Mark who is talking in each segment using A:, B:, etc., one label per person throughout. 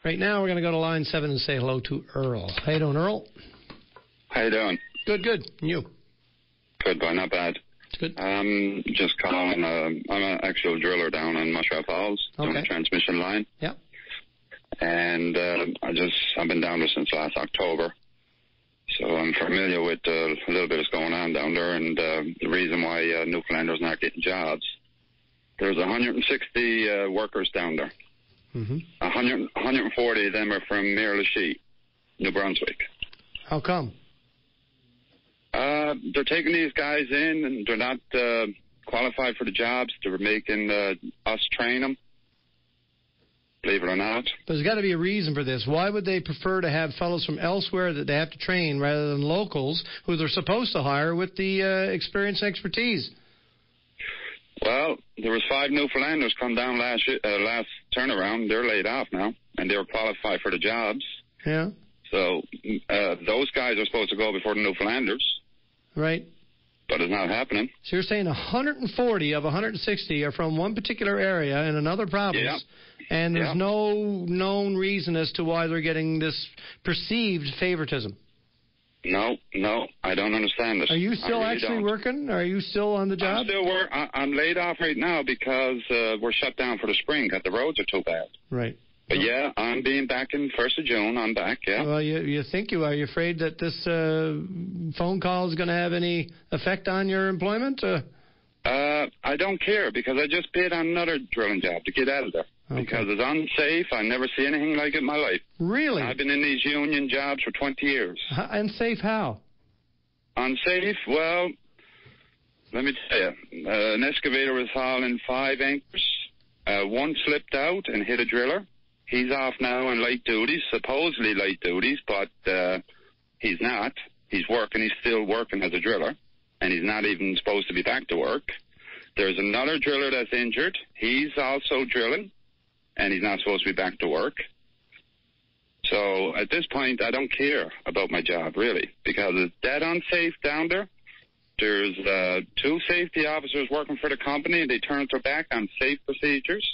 A: Right now, we're going to go to line 7 and say hello to Earl. How you doing, Earl?
B: How you doing?
A: Good. And you?
B: Good, boy, not bad.
A: Good.
B: Just calling. I'm an actual driller down in Muskrat Falls, doing the transmission line.
A: Yeah.
B: And I've been down there since last October. So I'm familiar with a little bit that's going on down there, and the reason why Newfoundlanders not getting jobs. There's 160 workers down there. 140 of them are from Miramichi, New Brunswick.
A: How come?
B: They're taking these guys in, and they're not qualified for the jobs. They're making us train them, believe it or not.
A: There's got to be a reason for this. Why would they prefer to have fellows from elsewhere that they have to train rather than locals who they're supposed to hire with the experience and expertise?
B: Well, there was 5 Newfoundlanders come down last turnaround. They're laid off now, and they were qualified for the jobs.
A: Yeah.
B: So those guys are supposed to go before the Newfoundlanders.
A: Right.
B: But it's not happening.
A: So you're saying 140 of 160 are from one particular area in another province, and there's no known reason as to why they're getting this perceived favoritism.
B: No, I don't understand this.
A: Are you still actually working? Are you still on the job?
B: I'm still I'm laid off right now because we're shut down for the spring because the roads are too bad.
A: Right.
B: But yeah, I'm being back in 1st of June. I'm back, yeah.
A: Well, you think you are. Are you afraid that this phone call is going to have any effect on your employment?
B: I don't care because I just bid on another drilling job to get out of there. Okay. Because it's unsafe. I never see anything like it in my life.
A: Really?
B: I've been in these union jobs for 20 years.
A: Unsafe how?
B: Unsafe? Well, let me tell you. An excavator was hauling 5 anchors. One slipped out and hit a driller. He's off now on light duties, supposedly light duties, but he's not. He's working. He's still working as a driller, and he's not even supposed to be back to work. There's another driller that's injured. He's also drilling, and he's not supposed to be back to work. So at this point, I don't care about my job, really, because it's dead unsafe down there. There's 2 safety officers working for the company, and they turned their back on safe procedures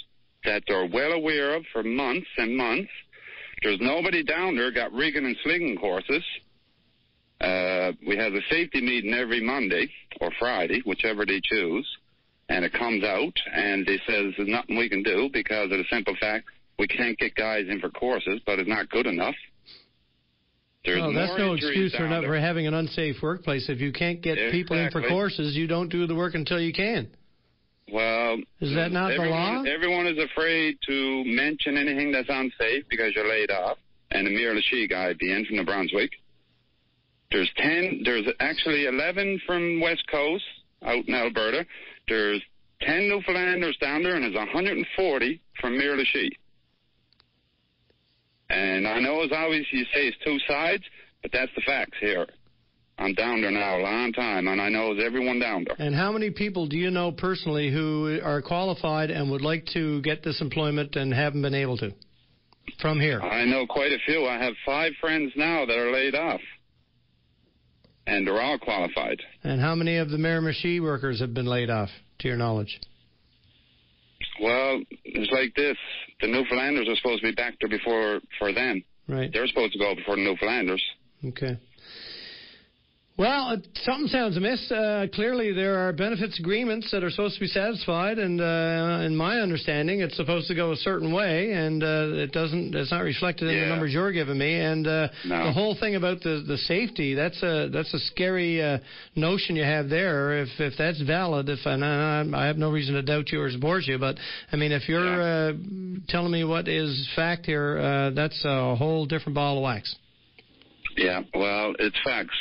B: that they're well aware of for months and months. There's nobody down there got rigging and slinging courses. We have a safety meeting every Monday or Friday, whichever they choose, and it comes out, and they says there's nothing we can do because of the simple fact we can't get guys in for courses, but it's not good enough.
A: Well, that's no excuse for having an unsafe workplace. If you can't get people in for courses, you don't do the work until you can.
B: Well,
A: is that not the law?
B: Everyone is afraid to mention anything that's unsafe because you're laid off. And the Miramichi guy being from New Brunswick. There's actually 11 from West Coast out in Alberta. There's 10 Newfoundlanders down there, and there's 140 from Miramichi. And I know as always you say it's 2 sides, but that's the facts here. I'm down there now a long time, and I know everyone down there.
A: And how many people do you know personally who are qualified and would like to get this employment and haven't been able to from here?
B: I know quite a few. I have 5 friends now that are laid off, and they're all qualified.
A: And how many of the Miramichi workers have been laid off, to your knowledge?
B: Well, it's like this. The Newfoundlanders are supposed to be back there for them.
A: Right.
B: They're supposed to go before the Newfoundlanders.
A: Okay. Well, something sounds amiss. Clearly, there are benefits agreements that are supposed to be satisfied, and in my understanding, it's supposed to go a certain way, and it's not reflected in the numbers you're giving me. And the whole thing about the safety, that's a scary notion you have there. If that's valid, and I have no reason to doubt you or support you, but I mean, if you're telling me what is fact here, that's a whole different ball of wax.
B: Yeah, well, it's facts.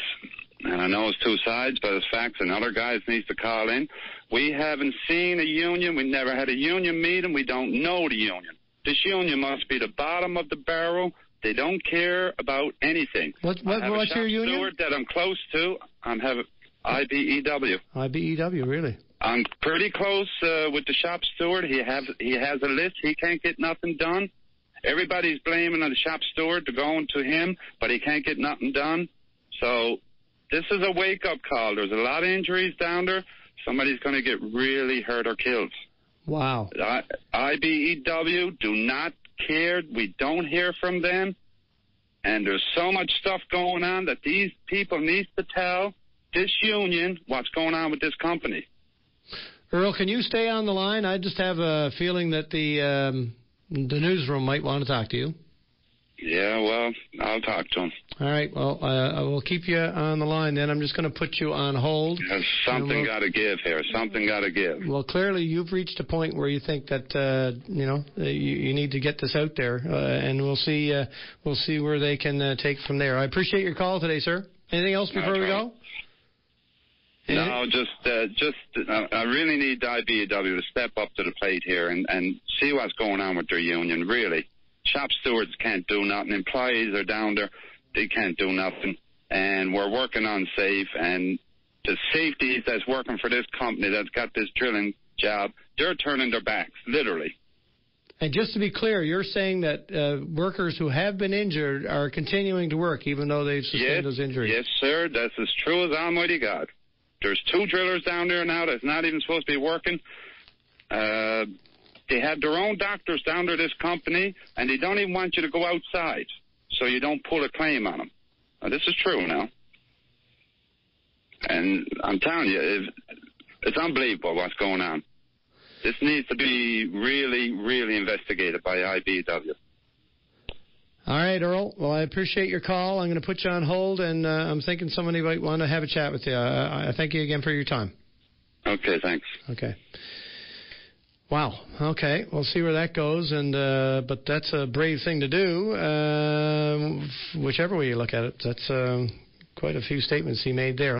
B: And I know it's 2 sides, but it's facts, and other guys need to call in. We haven't seen a union. We never had a union meeting. We don't know the union. This union must be the bottom of the barrel. They don't care about anything.
A: What's your union?
B: Steward that I'm close to. I'm having IBEW.
A: IBEW, really?
B: I'm pretty close with the shop steward. He has a list. He can't get nothing done. Everybody's blaming the shop steward to going to him, but he can't get nothing done. So this is a wake-up call. There's a lot of injuries down there. Somebody's going to get really hurt or killed.
A: Wow.
B: IBEW, do not cared. We don't hear from them. And there's so much stuff going on that these people need to tell this union what's going on with this company.
A: Earl, can you stay on the line? I just have a feeling that the newsroom might want to talk to you.
B: Yeah, well, I'll talk to him.
A: All right, well, I will keep you on the line then. I'm just going to put you on hold.
B: There's something got to give here. Something got to give.
A: Well, clearly you've reached a point where you think that, you need to get this out there, and we'll see where they can take from there. I appreciate your call today, sir. Anything else before we go?
B: No, I really need IBEW to step up to the plate here and see what's going on with their union, really. Shop stewards can't do nothing. Employees are down there. They can't do nothing. And we're working on safe. And the safeties that's working for this company that's got this drilling job, they're turning their backs, literally.
A: And just to be clear, you're saying that workers who have been injured are continuing to work even though they've sustained those injuries? Yes,
B: sir. That's as true as Almighty God. There's 2 drillers down there now that's not even supposed to be working. They have their own doctors down there, this company, and they don't even want you to go outside so you don't pull a claim on them. Now, this is true now. And I'm telling you, it's unbelievable what's going on. This needs to be really, really investigated by IBEW.
A: All right, Earl. Well, I appreciate your call. I'm going to put you on hold, and I'm thinking somebody might want to have a chat with you. I thank you again for your time.
B: Okay, thanks.
A: Okay. Wow. Okay. We'll see where that goes, but that's a brave thing to do. Whichever way you look at it, that's quite a few statements he made there.